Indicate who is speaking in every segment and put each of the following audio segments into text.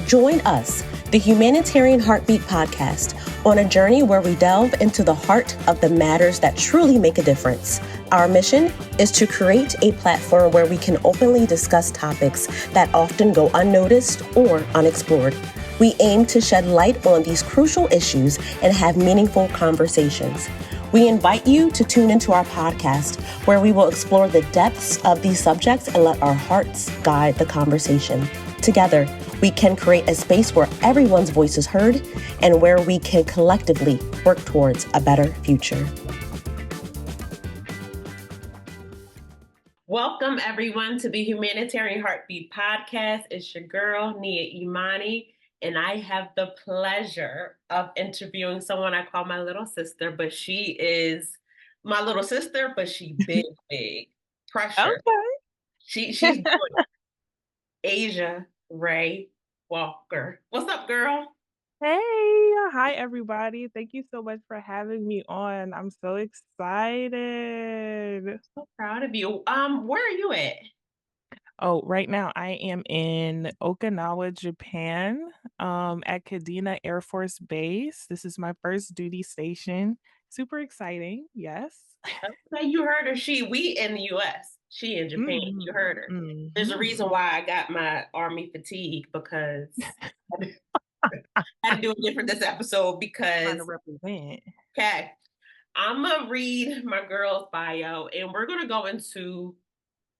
Speaker 1: Join us, the Humanitarian Heartbeat Podcast, on a journey where we delve into the heart of the matters that truly make a difference. Our mission is to create a platform where we can openly discuss topics that often go unnoticed or unexplored. We aim to shed light on these crucial issues and have meaningful conversations. We invite you to tune into our podcast, where we will explore the depths of these subjects and let our hearts guide the conversation. Together, we can create a space where everyone's voice is heard and where we can collectively work towards a better future. Welcome, everyone, to the Humanitarian Heartbeat Podcast. It's your girl, Nia Imani, and I have the pleasure of interviewing someone I call my little sister, but she is my little sister, but she big, big. Pressure.
Speaker 2: Okay.
Speaker 1: She's doing Aysha Ray-Walker. What's up, girl?
Speaker 2: Hey, hi everybody. Thank you so much for having me on. I'm so excited.
Speaker 1: So proud of you. Where are you at?
Speaker 2: Oh, right now I am in Okinawa, Japan, at Kadena Air Force Base. This is my first duty station. Super exciting. Yes.
Speaker 1: Okay, you heard her. We in the US. She in Japan. You heard her. There's a reason why I got my Army fatigue, because I had to do it different this episode
Speaker 2: Trying
Speaker 1: because,
Speaker 2: to represent.
Speaker 1: okay, I'm going to read my girl's bio and we're going to go into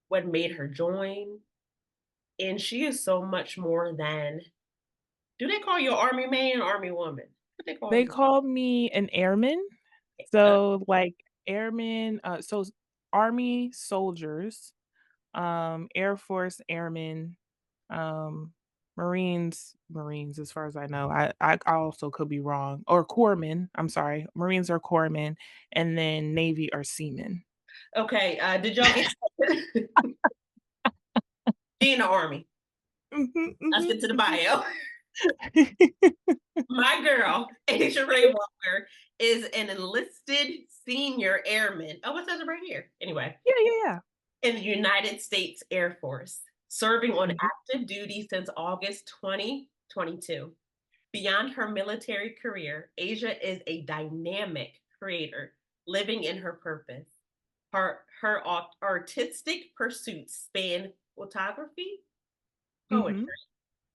Speaker 1: what made her join. And she is so much more than, do they call you Army man, Army woman? What they call
Speaker 2: They
Speaker 1: you?
Speaker 2: call me an airman. So like airmen, Army soldiers, Air Force airmen, Marines as far as I know. I also could be wrong. Or corpsmen, I'm sorry. Marines are corpsmen, and then Navy are seamen.
Speaker 1: Okay, did y'all get she in the Army? Let's get to the bio. My girl, Aysha Ray-Walker, is an enlisted senior airman. Oh, it says it right here. Anyway,
Speaker 2: Yeah.
Speaker 1: in the United States Air Force, serving on active duty since August 2022. Beyond her military career, Aysha is a dynamic creator living in her purpose. Her artistic pursuits span photography, poetry,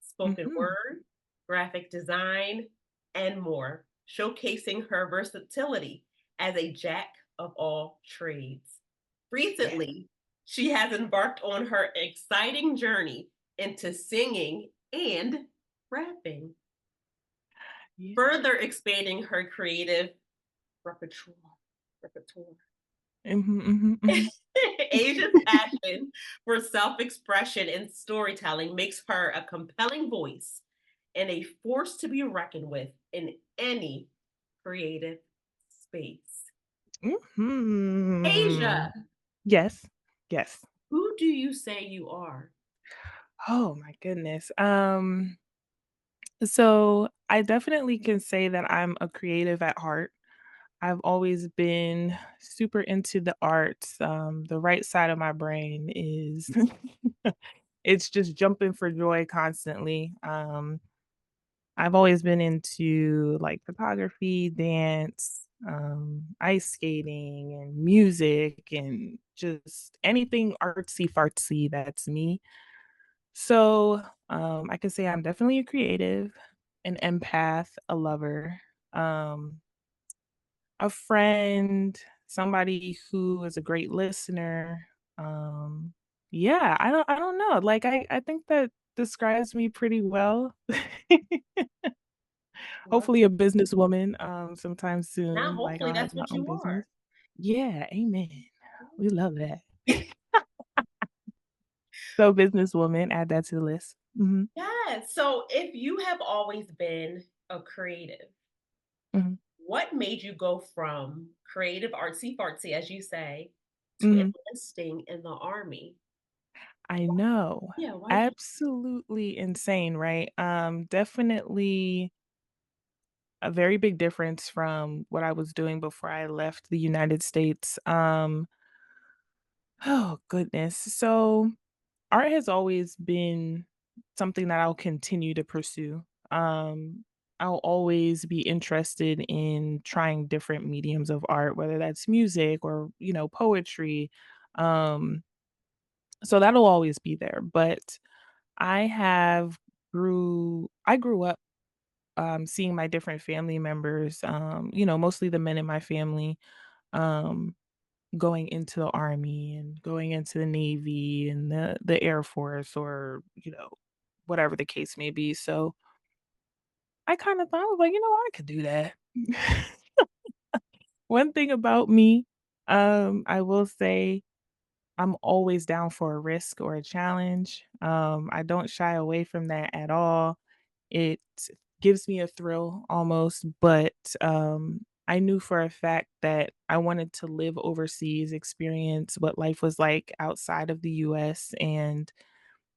Speaker 1: spoken word, graphic design, and more, showcasing her versatility as a jack of all trades. Recently, she has embarked on her exciting journey into singing and rapping, further expanding her creative repertoire. Aysha's passion for self-expression and storytelling makes her a compelling voice and a force to be reckoned with in any creative space. Aysha,
Speaker 2: Yes.
Speaker 1: who do you say you are?
Speaker 2: Oh my goodness. So I definitely can say that I'm a creative at heart. I've always been super into the arts. The right side of my brain is it's just jumping for joy constantly. I've always been into like photography, dance, ice skating, and music, and just anything artsy fartsy. That's me. So I can say I'm definitely a creative, an empath, a lover. Um, a friend, somebody who is a great listener. Yeah, I don't know. Like I think that describes me pretty well. Hopefully a businesswoman sometime
Speaker 1: Now,
Speaker 2: soon. Like
Speaker 1: hopefully,
Speaker 2: I'll have
Speaker 1: that's
Speaker 2: my
Speaker 1: what
Speaker 2: own
Speaker 1: you
Speaker 2: business.
Speaker 1: are.
Speaker 2: Yeah, amen. We love that. So businesswoman, add that to the list.
Speaker 1: Yeah. So, if you have always been a creative,
Speaker 2: Mhm,
Speaker 1: what made you go from creative artsy fartsy, as you say, to
Speaker 2: mhm.
Speaker 1: enlisting in the Army?
Speaker 2: I know.
Speaker 1: Yeah, why?
Speaker 2: Absolutely insane, right? Definitely a very big difference from what I was doing before I left the United States. Oh goodness. So art has always been something that I'll continue to pursue. Um, I'll always be interested in trying different mediums of art, whether that's music or, poetry. Um, so that'll always be there. But I have I grew up seeing my different family members, mostly the men in my family, um, going into the army and going into the navy and the air force, or whatever the case may be. So I kind of thought, I was like, I could do that. One thing about me, I will say I'm always down for a risk or a challenge. I don't shy away from that at all. It gives me a thrill almost, but I knew for a fact that I wanted to live overseas, experience what life was like outside of the US. And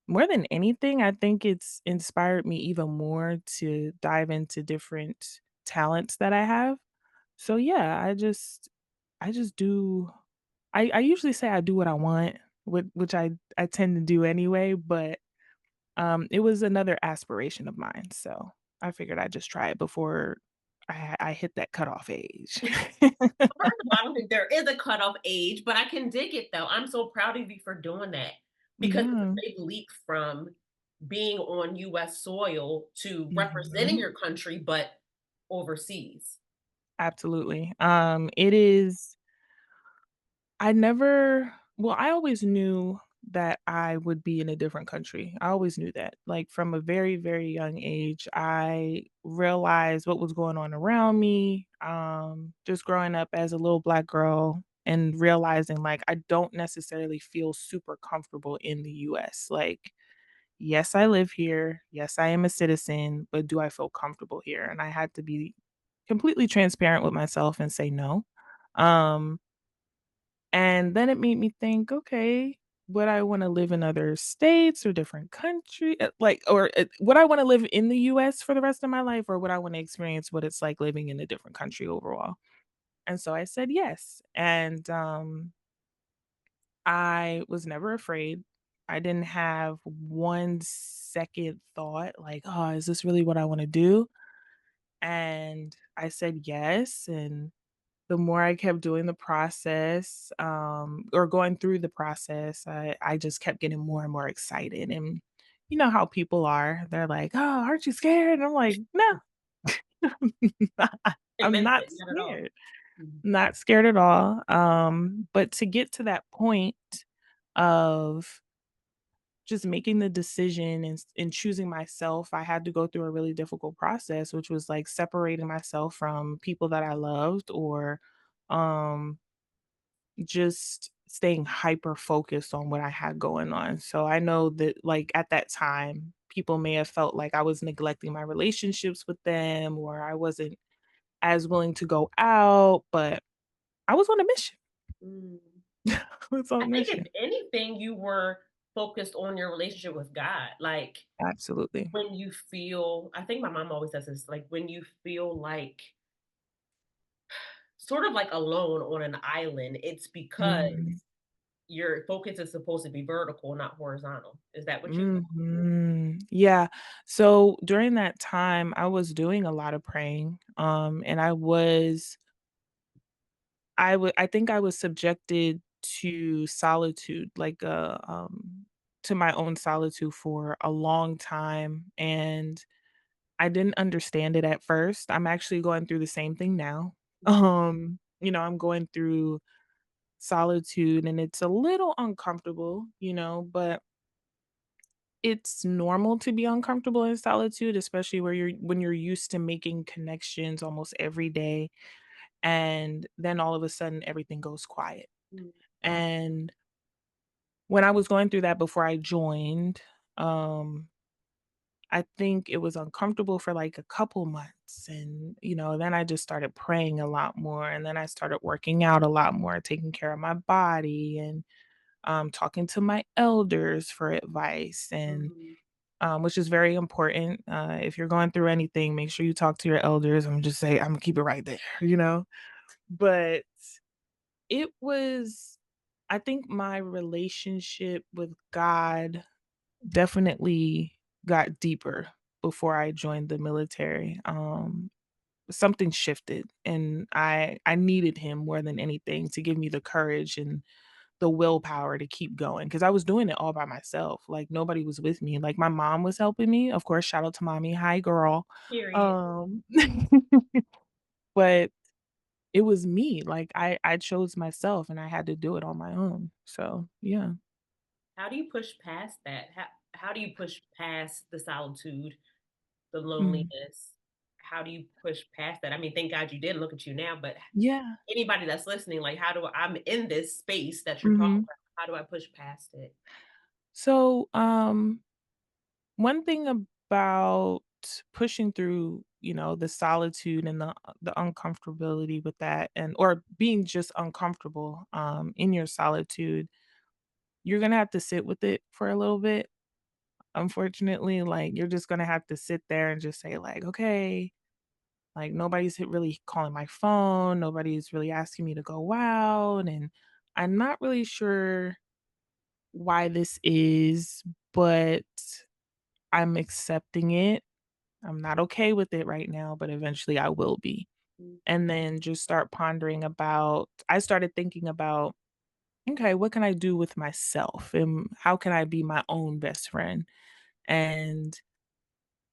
Speaker 2: more than anything, I think it's inspired me even more to dive into different talents that I have. So yeah, I just do I usually say I do what I want, which I tend to do anyway, but it was another aspiration of mine, so I figured I'd just try it before I hit that cutoff age.
Speaker 1: First of all, I don't think there is a cutoff age, but I can dig it though. I'm so proud of you for doing that because it's
Speaker 2: Yeah.
Speaker 1: a big leap from being on US soil to representing
Speaker 2: Mhm.
Speaker 1: your country, but overseas.
Speaker 2: Absolutely. It is I never well, I always knew that I would be in a different country. I always knew that. Like from a very, very young age, I realized what was going on around me. Just growing up as a little black girl and realizing like I don't necessarily feel super comfortable in the US. Like, yes, I live here. Yes, I am a citizen, but do I feel comfortable here? And I had to be completely transparent with myself and say no. Um, and then it made me think, okay, would I wanna live in other states or different country would I wanna live in the US for the rest of my life, or would I wanna experience what it's like living in a different country overall? And so I said yes, and, I was never afraid. I didn't have 1 second thought like, "Oh, is this really what I wanna do?" And I said yes, and the more I kept doing the process, or going through the process, I just kept getting more and more excited. And you know how people are. They're like, "Oh, aren't you scared?" And I'm like, "No,
Speaker 1: And
Speaker 2: I'm
Speaker 1: meant
Speaker 2: not
Speaker 1: it, not at all.
Speaker 2: scared.
Speaker 1: Mhm.
Speaker 2: Not scared at all." But to get to that point of just making the decision and choosing myself, I had to go through a really difficult process, which was like separating myself from people that I loved, or um just staying hyper focused on what I had going on. So I know that like at that time, people may have felt like I was neglecting my relationships with them, or I wasn't as willing to go out, but I was on a mission.
Speaker 1: Mm.
Speaker 2: I was on
Speaker 1: I
Speaker 2: a
Speaker 1: think if
Speaker 2: mission.
Speaker 1: anything, you were focused on your relationship with God. Like
Speaker 2: Absolutely.
Speaker 1: when you feel, I think my mom always says this, like when you feel like sort of like alone on an island, it's because
Speaker 2: Mhm.
Speaker 1: your focus is supposed to be vertical, not horizontal. Is that what you
Speaker 2: Mhm. Yeah. So during that time, I was doing a lot of praying. And I think I was subjected to solitude, like, to my own solitude for a long time, and I didn't understand it at first. I'm actually going through the same thing now. I'm going through solitude, and it's a little uncomfortable, but it's normal to be uncomfortable in solitude, especially where when you're used to making connections almost every day, and then all of a sudden everything goes quiet.
Speaker 1: Mm,
Speaker 2: And when I was going through that before I joined, um, I think it was uncomfortable for like a couple months. And, then I just started praying a lot more. And then I started working out a lot more, taking care of my body, and talking to my elders for advice, and
Speaker 1: mhm,
Speaker 2: which is very important. If you're going through anything, make sure you talk to your elders. I'm gonna keep it right there, But it was I think my relationship with God definitely. got deeper before I joined the military. Something shifted, and I needed him more than anything to give me the courage and the willpower to keep going because I was doing it all by myself. Like nobody was with me. Like my mom was helping me. Of course, shout out to mommy. Hi, girl.
Speaker 1: Period.
Speaker 2: Um, but it was me. Like I chose myself, and I had to do it on my own. So yeah.
Speaker 1: How do you push past that? How do you push past the solitude, the
Speaker 2: Mhm.
Speaker 1: loneliness? How do you push past that? I mean, thank God you did, look at you now, but
Speaker 2: Yeah.
Speaker 1: anybody that's listening, like, how do I'm in this space that you're talking
Speaker 2: Mhm.
Speaker 1: about, how do I push past it?
Speaker 2: So, one thing about pushing through, the solitude and the uncomfortability with that and or being just uncomfortable in your solitude, you're going to have to sit with it for a little bit. Unfortunately, like you're just going to have to sit there and just say like, okay, like nobody's really calling my phone, nobody's really asking me to go out and I'm not really sure why this is, but I'm accepting it. I'm not okay with it right now, but eventually I will be.
Speaker 1: Mm,
Speaker 2: And then just start pondering about I started thinking about, okay, what can I do with myself? And how can I be my own best friend? And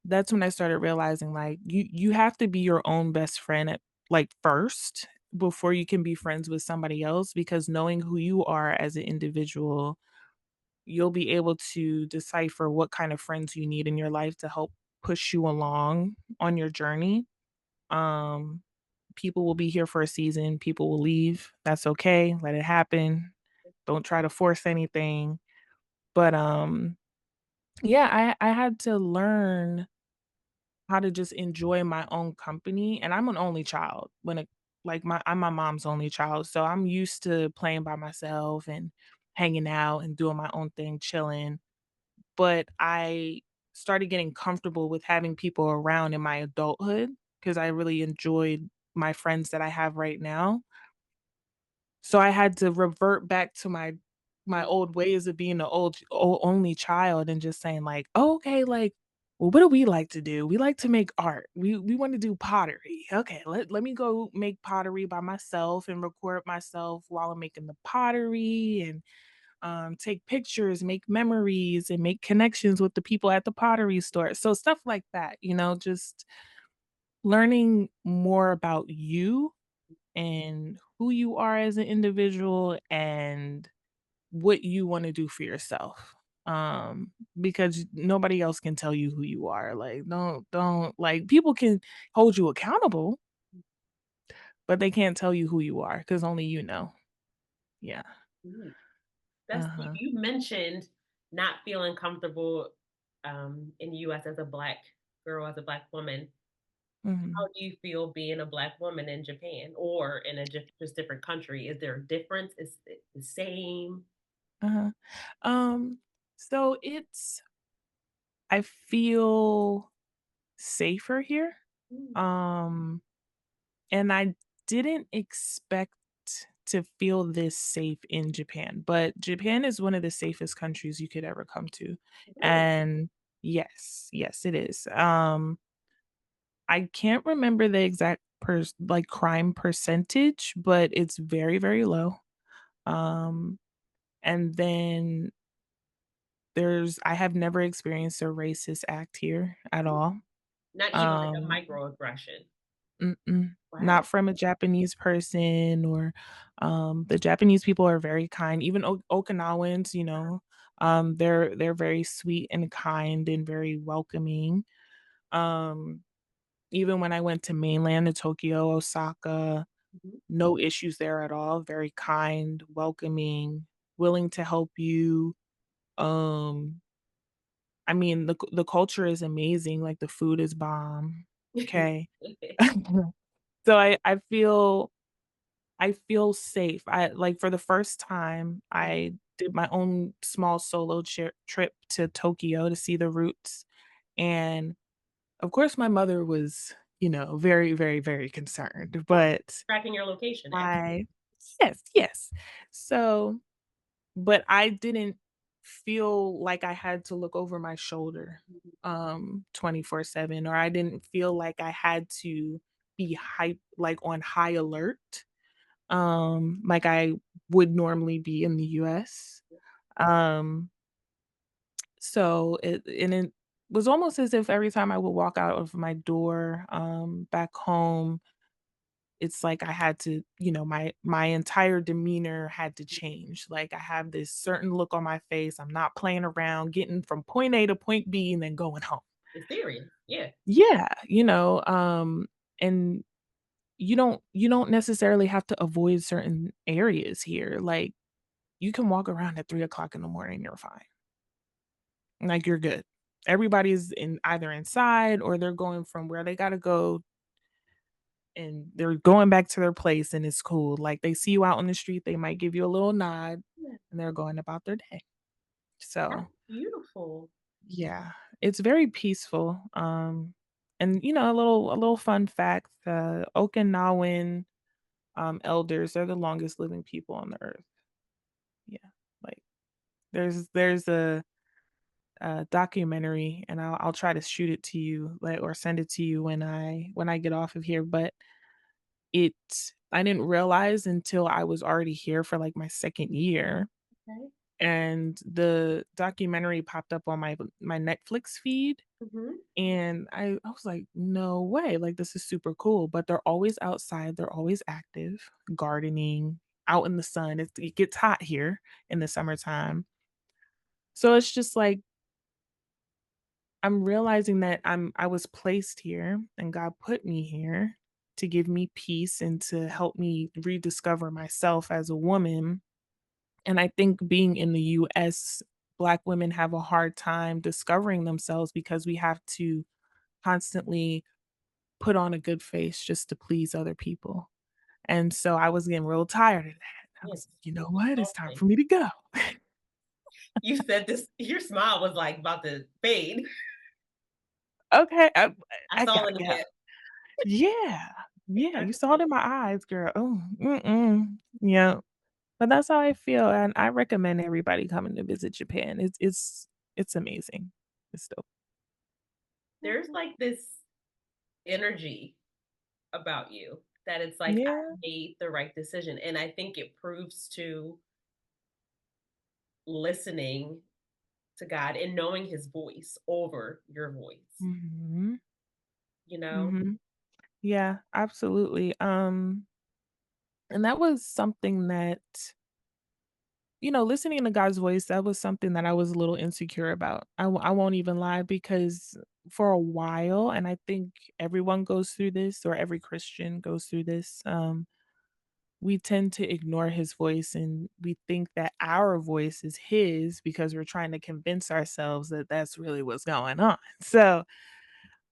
Speaker 2: that's when I started realizing like you have to be your own best friend at like first before you can be friends with somebody else because knowing who you are as an individual, you'll be able to decipher what kind of friends you need in your life to help push you along on your journey. Um, People will be here for a season, people will leave. That's okay. Let it happen. Don't try to force anything. But yeah, I had to learn how to just enjoy my own company. And I'm an only child when it like I'm my mom's only child. So I'm used to playing by myself and hanging out and doing my own thing, chilling. But I started getting comfortable with having people around in my adulthood because I really enjoyed my friends that I have right now. So I had to revert back to my
Speaker 1: mm,
Speaker 2: old ways of being an only child and just saying like, "Oh, okay, like, well, what do we like to do? We like to make art. We want to do pottery. Okay, let me go make pottery by myself and record myself while I'm making the pottery and take pictures, make memories, and make connections with the people at the pottery store. So stuff like that, just learning more about you and who you are as an individual and what you want to do for yourself. Because nobody else can tell you who you are. Like, don't like people can hold you accountable, but they can't tell you who you are because only you know. Yeah.
Speaker 1: mm. That's
Speaker 2: Uh-huh.
Speaker 1: you mentioned not feeling comfortable, in the US as a Black girl, as a Black woman. How
Speaker 2: Mhm.
Speaker 1: do you feel being a Black woman in Japan or in a just different country? Is there a difference? Is it the same?
Speaker 2: Uh-huh. Um, so I feel safer here.
Speaker 1: Mm,
Speaker 2: Um, and I didn't expect to feel this safe in Japan, but Japan is one of the safest countries you could ever come to.
Speaker 1: really?
Speaker 2: And yes, it is. I can't remember the exact like crime percentage, but it's very, very low. Um, and then I have never experienced a racist act here at all.
Speaker 1: Not even like a
Speaker 2: Um,
Speaker 1: microaggression.
Speaker 2: not
Speaker 1: Wow.
Speaker 2: from a Japanese person or the Japanese people are very kind. Even Okinawans, they're very sweet and kind and very welcoming. Um, Even when I went to mainland to Tokyo, Osaka,
Speaker 1: Mhm.
Speaker 2: no issues there at all. Very kind, welcoming, willing to help you. Um, I mean, the culture is amazing, like, the food is bomb, okay? So I feel safe. For the first time, I did my own small solo trip to Tokyo to see the roots, and, of course, my mother was, very, very, very concerned, but
Speaker 1: Tracking your location,
Speaker 2: I yes, yes. So but I didn't feel like I had to look over my shoulder 24/7, or I didn't feel like I had to be like on high alert like I would normally be in the US. Um it was almost as if every time I would walk out of my door back home, it's like I had to, my entire demeanor had to change. Like I have this certain look on my face. I'm not playing around, getting from point A to point B and then going home.
Speaker 1: It's serious. Yeah.
Speaker 2: Yeah, and you don't necessarily have to avoid certain areas here. Like you can walk around at 3 o'clock in the morning, you're fine. Like you're good. Everybody's in either inside or they're going from where they gotta go and they're going back to their place and it's cool. Like they see you out on the street, they might give you a little nod
Speaker 1: Yeah.
Speaker 2: and they're going about their day.
Speaker 1: That's
Speaker 2: So,
Speaker 1: beautiful.
Speaker 2: yeah, it's very peaceful. And a little fun fact, Okinawan elders are the longest living people on the earth. Yeah. Like there's a documentary and I'll try to shoot it to you like or send it to you when I get off of here, but It I didn't realize until I was already here for, like, my 2nd year,
Speaker 1: Okay.
Speaker 2: and the documentary popped up on my Netflix feed,
Speaker 1: Mhm.
Speaker 2: and I was like, "No way, like, this is super cool," but they're always outside, they're always active, gardening, out in the sun, it gets hot here in the summertime, so it's just like, I'm realizing that I was placed here, and God put me here to give me peace and to help me rediscover myself as a woman. And I think being in the US, Black women have a hard time discovering themselves because we have to constantly put on a good face just to please other people. And so I was getting real tired of that. I was
Speaker 1: Yes.
Speaker 2: like, "You know
Speaker 1: It's
Speaker 2: what? It's time
Speaker 1: exhausting.
Speaker 2: for me to go."
Speaker 1: You said this your smile was, like, about to fade.
Speaker 2: Okay,
Speaker 1: I
Speaker 2: I
Speaker 1: saw
Speaker 2: gotta
Speaker 1: it in
Speaker 2: go.
Speaker 1: the
Speaker 2: Yeah. Yeah,
Speaker 1: I
Speaker 2: you
Speaker 1: could
Speaker 2: saw
Speaker 1: feel
Speaker 2: it in my eyes, girl. Oh, mm-mm. Yeah. But that's how I feel, and I recommend everybody coming to visit Japan. It's amazing. It's dope.
Speaker 1: there's, like, this energy about you that it's like, I
Speaker 2: Yeah.
Speaker 1: made the right decision, and I think it proves to listening to God and knowing his voice over your voice,
Speaker 2: Mhm.
Speaker 1: you know?
Speaker 2: Mhm. Yeah, absolutely. And that was something that, listening to God's voice, that was something that I was a little insecure about. I won't even lie because for a while, and I think everyone goes through this or every Christian goes through this, we tend to ignore his voice and we think that our voice is his because we're trying to convince ourselves that that's really what's going on. So,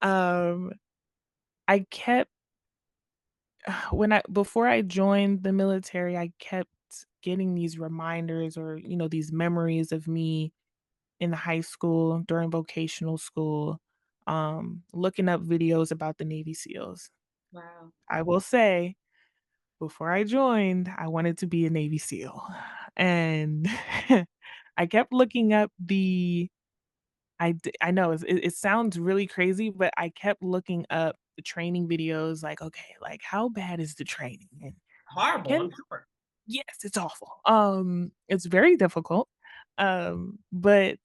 Speaker 2: um, I kept when I before I joined the military, I kept getting these reminders or, these memories of me in high school, during vocational school, looking up videos about the Navy SEALs.
Speaker 1: Wow.
Speaker 2: I will say, before I joined, I wanted to be a Navy SEAL. And I kept looking up I know it sounds really crazy, but I kept looking up the training videos like, okay, like how bad is the training? And
Speaker 1: Horrible,
Speaker 2: can
Speaker 1: I'm sure.
Speaker 2: yes, it's awful. It's very difficult. But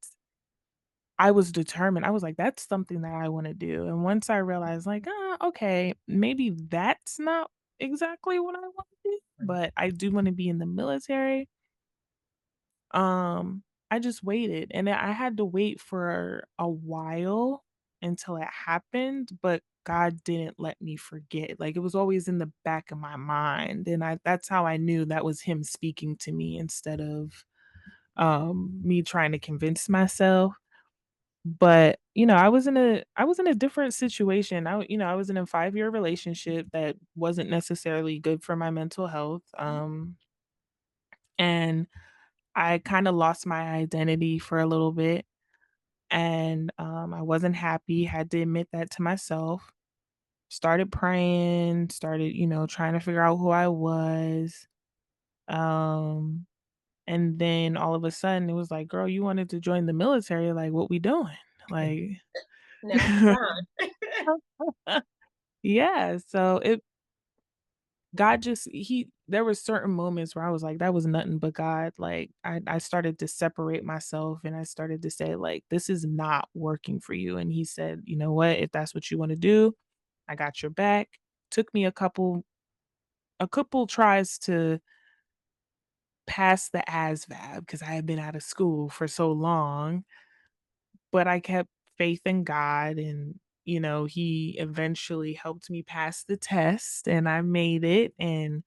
Speaker 2: I was determined. I was like, that's something that I want to do. And once I realized, like, okay, maybe that's not exactly what I want to do, but I do want to be in the military. I just waited and I had to wait for a while until it happened, but God didn't let me forget. Like it was always in the back of my mind. And that's how I knew that was him speaking to me instead of me trying to convince myself. But, I was in a different situation. I was in a 5-year relationship that wasn't necessarily good for my mental health. And I kinda lost my identity for a little bit, and, I wasn't happy, had to admit that to myself. Started praying, started, trying to figure out who I was, um, And then all of a sudden it was like, "Girl, you wanted to join the military, like, what we doing?" Like
Speaker 1: Now it's time.
Speaker 2: yeah, so it God just he there were certain moments where I was like, "That was nothing but God." Like, I started to separate myself and I started to say, like, "This is not working for you." And he said, "You know what? If that's what you wanna do, I got your back." Took me a couple tries to pass the ASVAB because I had been out of school for so long, but I kept faith in God and, he eventually helped me pass the test and I made it and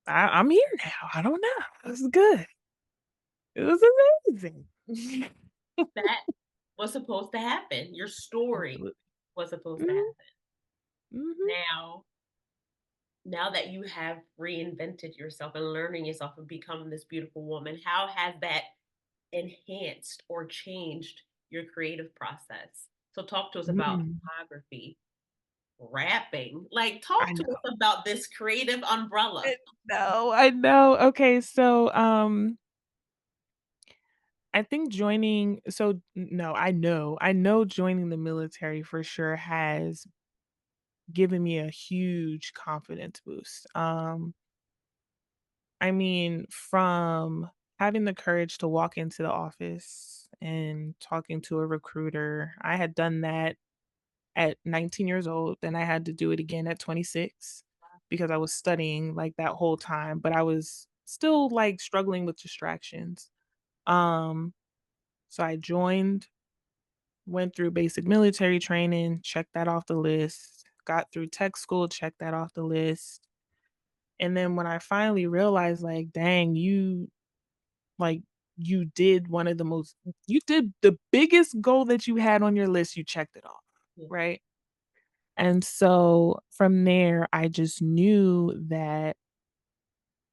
Speaker 2: I'm here now. I don't know. It was good. It was amazing.
Speaker 1: That was supposed to happen. Your story
Speaker 2: Absolutely.
Speaker 1: was supposed to
Speaker 2: Mhm,
Speaker 1: happen.
Speaker 2: mhm,
Speaker 1: Now that you have reinvented yourself and learning yourself and becoming this beautiful woman, how has that enhanced or changed your creative process? So talk to us about
Speaker 2: mm.
Speaker 1: photography, rapping. Like talk
Speaker 2: I
Speaker 1: to
Speaker 2: know.
Speaker 1: us about this creative umbrella.
Speaker 2: I know. Okay, so, I think no, I know joining the military for sure has given me a huge confidence boost. I mean, from having the courage to walk into the office and talking to a recruiter, I had done that at 19 years old, then I had to do it again at 26 because I was studying like that whole time, but I was still like struggling with distractions. Um, so I joined, went through basic military training, checked that off the list, got through tech school, checked that off the list. And then when I finally realized, like, dang, like, you did one of the most you did the biggest goal that you had on your list, you checked it off,
Speaker 1: Yeah.
Speaker 2: right? And so from there, I just knew that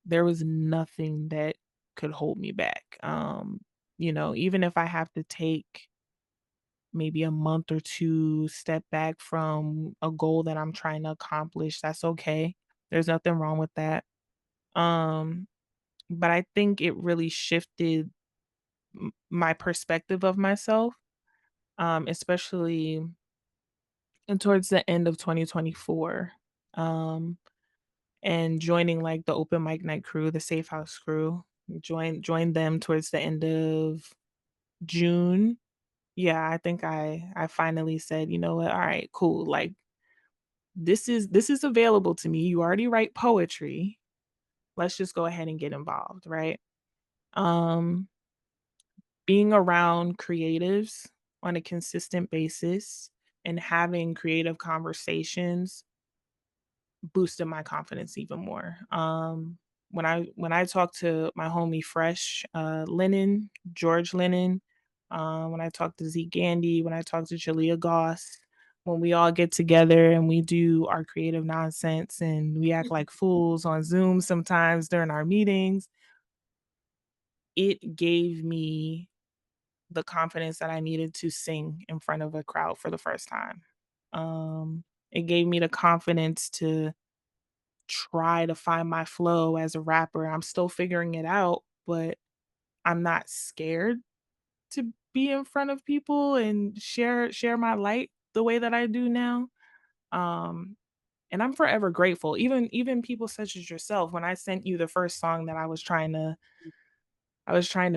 Speaker 2: there was nothing that could hold me back. Even if I have to take maybe a month or 2 step back from a goal that I'm trying to accomplish, that's okay. There's nothing wrong with that. Um, but I think it really shifted my perspective of myself, especially and towards the end of 2024. Um, and joining like the open mic night crew, the safe house crew, joined them towards the end of June. Yeah, I think I finally said, "You know what? All right, cool. Like this is available to me. You already write poetry. Let's just go ahead and get involved, right?" Um Being around creatives on a consistent basis and having creative conversations boosted my confidence even more. When I talked to my homie Fresh, George Lennon, when I talked to Zeke Gandy, when I talked to Jalea Goss, when we all get together and we do our creative nonsense and we act like fools on Zoom sometimes during our meetings, it gave me the confidence that I needed to sing in front of a crowd for the first time. It gave me the confidence to try to find my flow as a rapper. I'm still figuring it out, but I'm not scared to be in front of people and share my light the way that I do now. Um and I'm forever grateful. Even people such as yourself, when I sent you the first song that I was trying to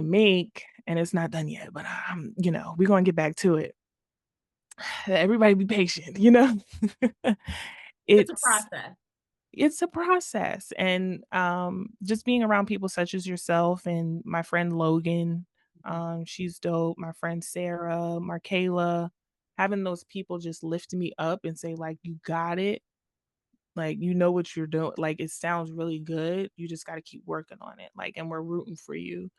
Speaker 2: make and it's not done yet, but we're going to get back to it. Everybody be patient.
Speaker 1: It's a
Speaker 2: It's
Speaker 1: process.
Speaker 2: It's a process, and, just being around people such as yourself and my friend Logan, she's dope, my friend Sarah, Markayla, having those people just lift me up and say, like, "You got it," like, "You know what you're doing," like, "It sounds really good, you just gotta keep working on it," like, "And we're rooting for you."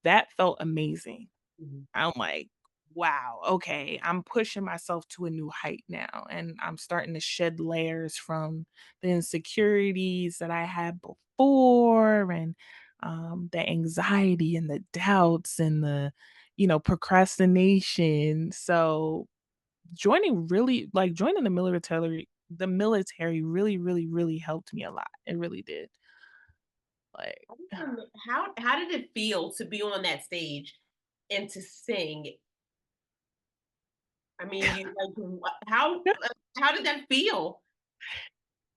Speaker 2: That felt amazing.
Speaker 1: Mhm.
Speaker 2: I'm like, wow, okay, I'm pushing myself to a new height now. And I'm starting to shed layers from the insecurities that I had before and the anxiety and the doubts and the procrastination. So joining the military really, really, really helped me a lot. It really did. Like,
Speaker 1: I just wanna know, how did it feel to be on that stage and to sing? I mean, you like, how did that feel?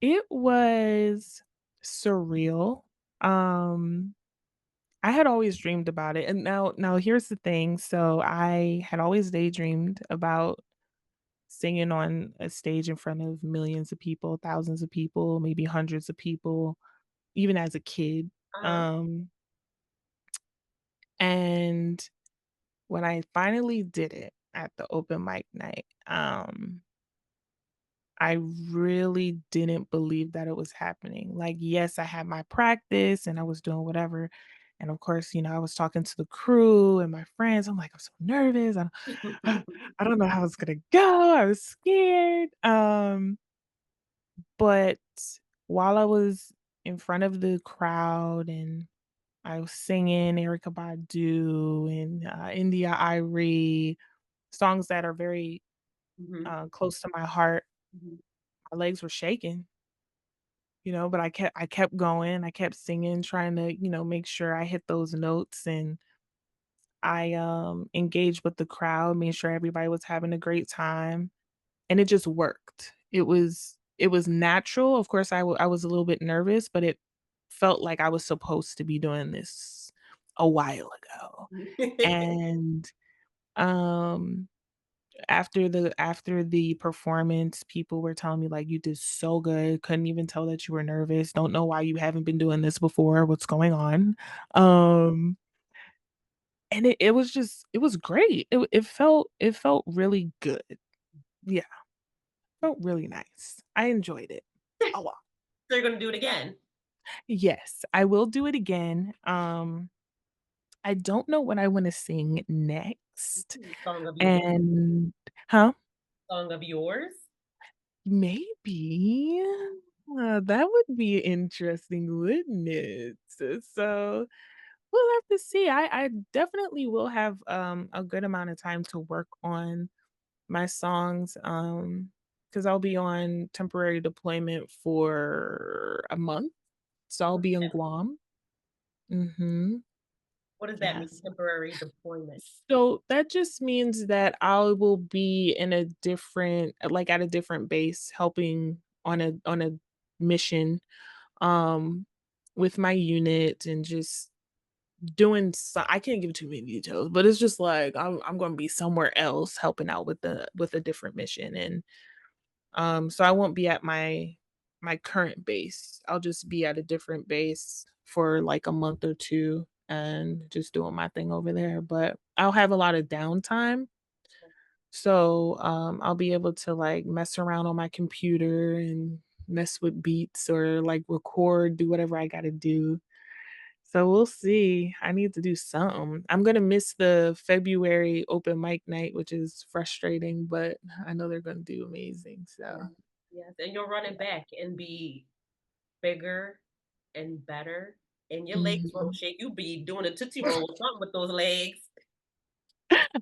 Speaker 2: it was surreal. Um, I had always dreamed about it, and now here's the thing, so I had always daydreamed about singing on a stage in front of millions of people, thousands of people, maybe hundreds of people, even as a kid.
Speaker 1: Uh-huh.
Speaker 2: Um, and when I finally did it at the open mic night, I really didn't believe that it was happening. Like, yes, I had my practice and I was doing whatever. And of course, I was talking to the crew and my friends. I'm like, I'm so nervous. I don't know how it's gonna go. I was scared. But while I was in front of the crowd and I was singing Erica Badu and India Irie, songs that are very
Speaker 1: Mhm,
Speaker 2: close to my heart,
Speaker 1: mhm,
Speaker 2: my legs were shaking, but I kept going. I kept singing, trying to, make sure I hit those notes, and I engaged with the crowd, made sure everybody was having a great time, and it just worked. It was natural. Of course, I was a little bit nervous, but it felt like I was supposed to be doing this a while ago. And um after the performance, people were telling me like, "You did so good. Couldn't even tell that you were nervous. Don't know why you haven't been doing this before. What's going on?" Um and it was great. It felt really good. Yeah, felt really nice. I enjoyed it a lot.
Speaker 1: So you're gonna do it again?
Speaker 2: Yes, I will do it again. I don't know what I wanna sing next,
Speaker 1: Song of yours?
Speaker 2: and Huh?
Speaker 1: Song of yours?
Speaker 2: Maybe. That would be interesting, wouldn't it? So, we'll have to see. I definitely will have, a good amount of time to work on my songs, because 'cause I'll be on temporary deployment for a month, so I'll be in Guam. Mhm.
Speaker 1: What does that mean,
Speaker 2: Yes.
Speaker 1: temporary deployment?
Speaker 2: So that just means that I will be in a different like at a different base helping on a mission with my unit and just doing I can't give too many details, but it's just like I'm going to be somewhere else helping out with a different mission, and so I won't be at my current base. I'll just be at a different base for like a month or 2 and just doing my thing over there, but I'll have a lot of downtime. So, I'll be able to like mess around on my computer and mess with beats or like record, do whatever I got to do. So we'll see. I need to do something. I'm gonna miss the February open mic night, which is frustrating, but I know they're gonna do amazing.
Speaker 1: Yeah.
Speaker 2: So
Speaker 1: Yes, and you'll run it back and be bigger and better, and your legs won't
Speaker 2: Mhm.
Speaker 1: shake. You'll be doing a tootsie roll or something with those legs.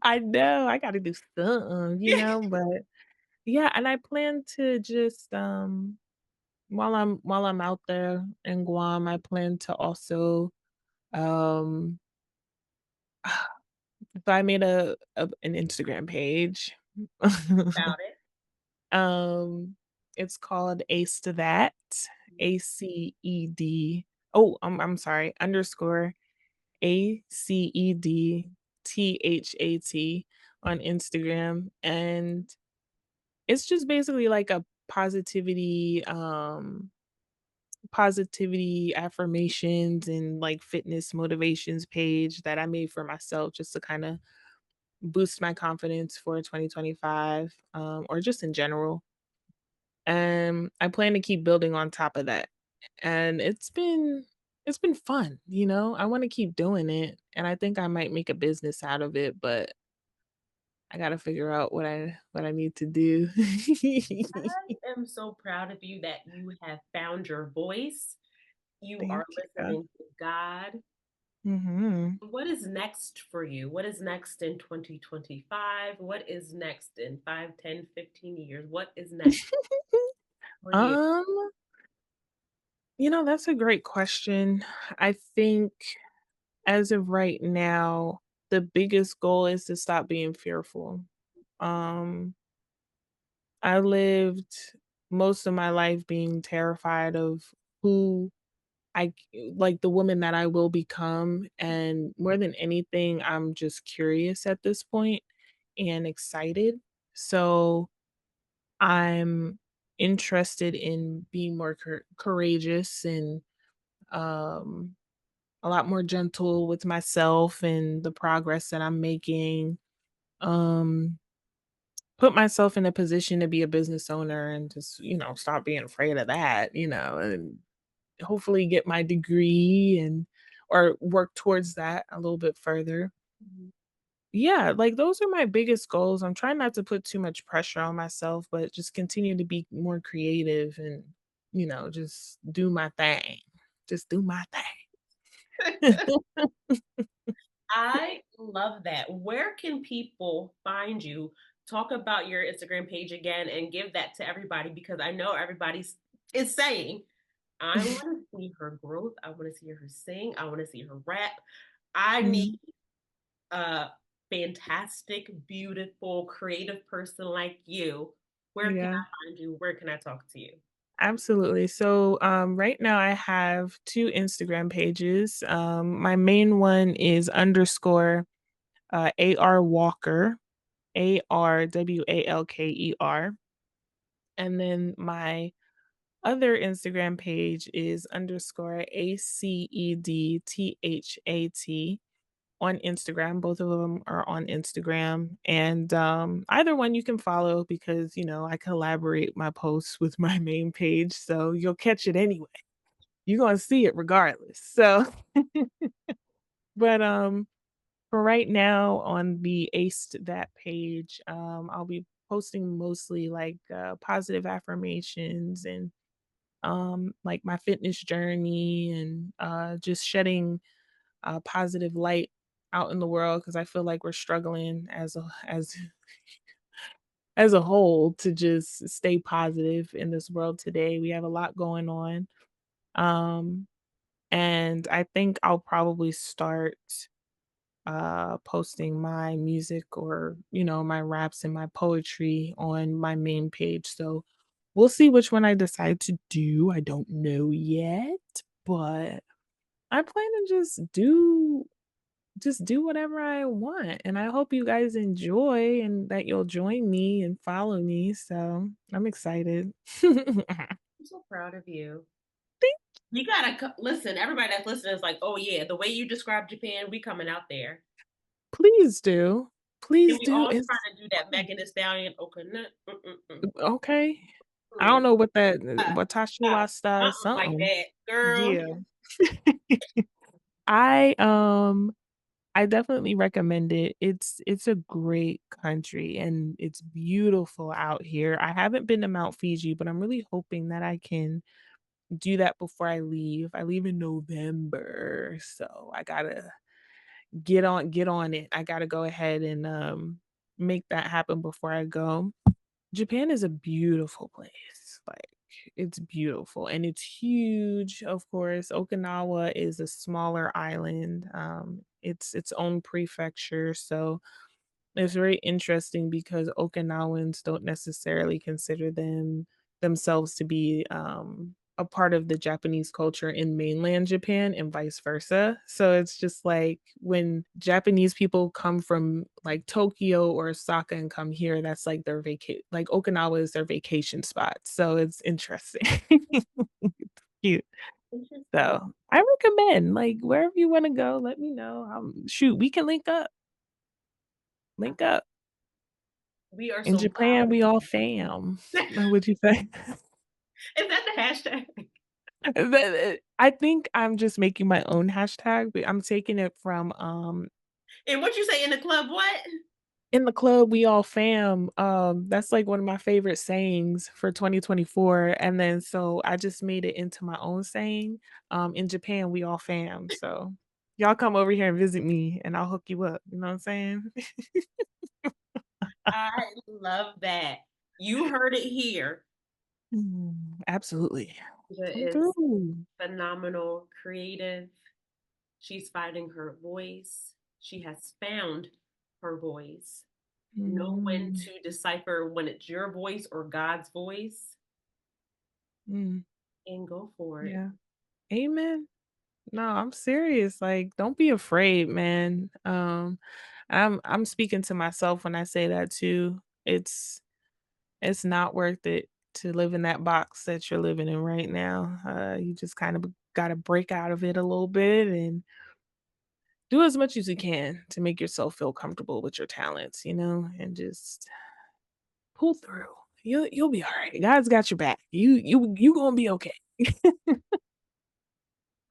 Speaker 2: I know, I gotta do something, but yeah, and I plan to just, while I'm out there in Guam, I plan to also, um so I made an Instagram page.
Speaker 1: About it.
Speaker 2: Um, it's called Ace to That, ACED. Oh, I'm sorry, underscore ACEDTHAT on Instagram, and it's just basically like a positivity affirmations and like fitness motivations page that I made for myself just to kind of boost my confidence for 2025, or just in general. And I plan to keep building on top of that. And it's been fun, I want to keep doing it, and I think I might make a business out of it, but I got to figure out what I need to do.
Speaker 1: I am so proud of you that you have found your voice. You are
Speaker 2: Thank you.
Speaker 1: listening to God.
Speaker 2: Mhm.
Speaker 1: What is next for you? What is next in 2025? What is next in 5, 10, 15 years? What is next for you?
Speaker 2: Um, That's a great question. I think as of right now, the biggest goal is to stop being fearful. Um, I lived most of my life being terrified of who like the woman that I will become. And more than anything, I'm just curious at this point and excited. So I'm interested in being more courageous and um, a lot more gentle with myself and the progress that I'm making. Um, put myself in a position to be a business owner and just, stop being afraid of that, and hopefully get my degree and or work towards that a little bit further.
Speaker 1: Mhm.
Speaker 2: Yeah, like those are my biggest goals. I'm trying not to put too much pressure on myself, but just continue to be more creative and, just do my thing. Just do my thing.
Speaker 1: I love that. Where can people find you? Talk about your Instagram page again and give that to everybody because I know everybody's is saying, I want to see her growth. I want to see her sing. I want to see her rap. I need
Speaker 2: Mhm.
Speaker 1: a fantastic, beautiful, creative person like you. Where can
Speaker 2: Yeah.
Speaker 1: I find you? Where can I talk to you?
Speaker 2: Absolutely. So, right now I have 2 Instagram pages. My main one is underscore AR Walker, ARWALKER. And then my other Instagram page is underscore ACEDTHAT on Instagram. Both of them are on Instagram. And either one you can follow because, I collaborate my posts with my main page. So you'll catch it anyway. You're gonna see it regardless. So but for right now on the Aced That page, I'll be posting mostly like positive affirmations and like my fitness journey and just shedding positive light out in the world because I feel like we're struggling as a whole to just stay positive in this world today. We have a lot going on. Um and I think I'll probably start posting my music or, my raps and my poetry on my main page. So we'll see which one I decide to do. I don't know yet, but I plan to just do whatever I want. And I hope you guys enjoy and that you'll join me and follow me. So I'm excited.
Speaker 1: I'm so proud of you. You gotta listen. Everybody that's listening is like, "Oh yeah, the way you describe Japan, we coming out there."
Speaker 2: Please do.
Speaker 1: And
Speaker 2: Please
Speaker 1: we
Speaker 2: do.
Speaker 1: all
Speaker 2: It's
Speaker 1: trying to do that Megan Thee Stallion, Okanut,
Speaker 2: okay. I
Speaker 1: mm,
Speaker 2: don't know what that
Speaker 1: uh,
Speaker 2: Watashi
Speaker 1: uh,
Speaker 2: Wasta
Speaker 1: like
Speaker 2: something.
Speaker 1: that, girl.
Speaker 2: Yeah. I, um, I definitely recommend it. It's a great country and it's beautiful out here. I haven't been to Mount Fiji, but I'm really hoping that I can do that before I leave. I leave in November, so I gotta get on it. I gotta go ahead and, make that happen before I go. Japan is a beautiful place, like, it's beautiful, and it's huge, of course. Okinawa is a smaller island, it's its own prefecture, so it's very interesting because Okinawans don't necessarily consider themselves to be, a part of the Japanese culture in mainland Japan and vice versa. So it's just like when Japanese people come from like Tokyo or Osaka and come here, that's like their like Okinawa is their vacation spot. So it's interesting. It's cute.
Speaker 1: Interesting.
Speaker 2: So I recommend like wherever you want to go, let me know. Shoot, we can link up.
Speaker 1: Uh,
Speaker 2: Link up.
Speaker 1: We are
Speaker 2: In
Speaker 1: so
Speaker 2: Japan,
Speaker 1: proud.
Speaker 2: we all fam. What'd you say?
Speaker 1: Is that the hashtag?
Speaker 2: I think I'm just making my own hashtag, but I'm taking it from,
Speaker 1: And what you say in the club? What?
Speaker 2: "In the club, we all fam." That's, like, one of my favorite sayings for 2024, and then so I just made it into my own saying. "In Japan, we all fam." So, y'all come over here and visit me, and I'll hook you up, you know what I'm saying?
Speaker 1: I love that. You heard it here.
Speaker 2: Absolutely.
Speaker 1: Aysha
Speaker 2: Come
Speaker 1: is
Speaker 2: through.
Speaker 1: phenomenal, creative. She's finding her voice. She has found her voice. Know when
Speaker 2: Mm,
Speaker 1: to decipher when it's your voice or God's voice
Speaker 2: mm,
Speaker 1: and go for it.
Speaker 2: yeah. Amen. No, I'm serious. Like, don't be afraid, man. I'm speaking to myself when I say that too. It's not worth it to live in that box that you're living in right now. You just kind of got to break out of it a little bit and do as much as you can to make yourself feel comfortable with your talents, and just pull through. You'll be all right. God's got your back. You gonna be okay.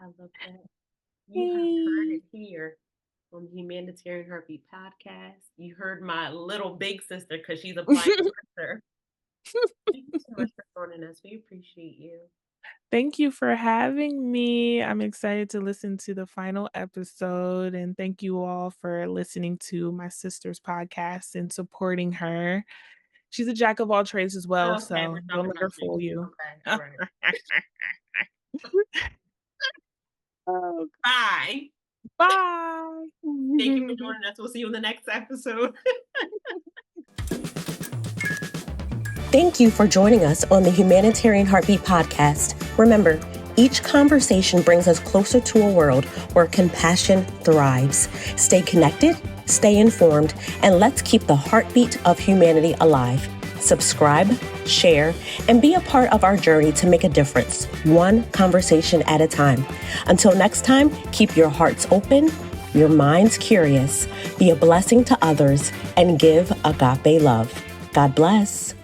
Speaker 1: I love that. You have heard
Speaker 2: Yay.
Speaker 1: it here on the Humanitarian Heartbeat Podcast. You heard my little big sister because she's a blind sister. Thank you so much for joining us. We appreciate you.
Speaker 2: Thank you for having me. I'm excited to listen to the final episode. And thank you all for listening to my sister's podcast and supporting her. She's a jack of all trades as well.
Speaker 1: Okay,
Speaker 2: So
Speaker 1: we're
Speaker 2: don't
Speaker 1: talking
Speaker 2: let
Speaker 1: about
Speaker 2: her
Speaker 1: you.
Speaker 2: fool you.
Speaker 1: Okay, all right.
Speaker 2: Oh,
Speaker 1: Bye.
Speaker 2: bye.
Speaker 1: Thank you for joining us. We'll see you in the next episode.
Speaker 3: Thank you for joining us on the Humanitarian Heartbeat Podcast. Remember, each conversation brings us closer to a world where compassion thrives. Stay connected, stay informed, and let's keep the heartbeat of humanity alive. Subscribe, share, and be a part of our journey to make a difference, one conversation at a time. Until next time, keep your hearts open, your minds curious, be a blessing to others, and give agape love. God bless.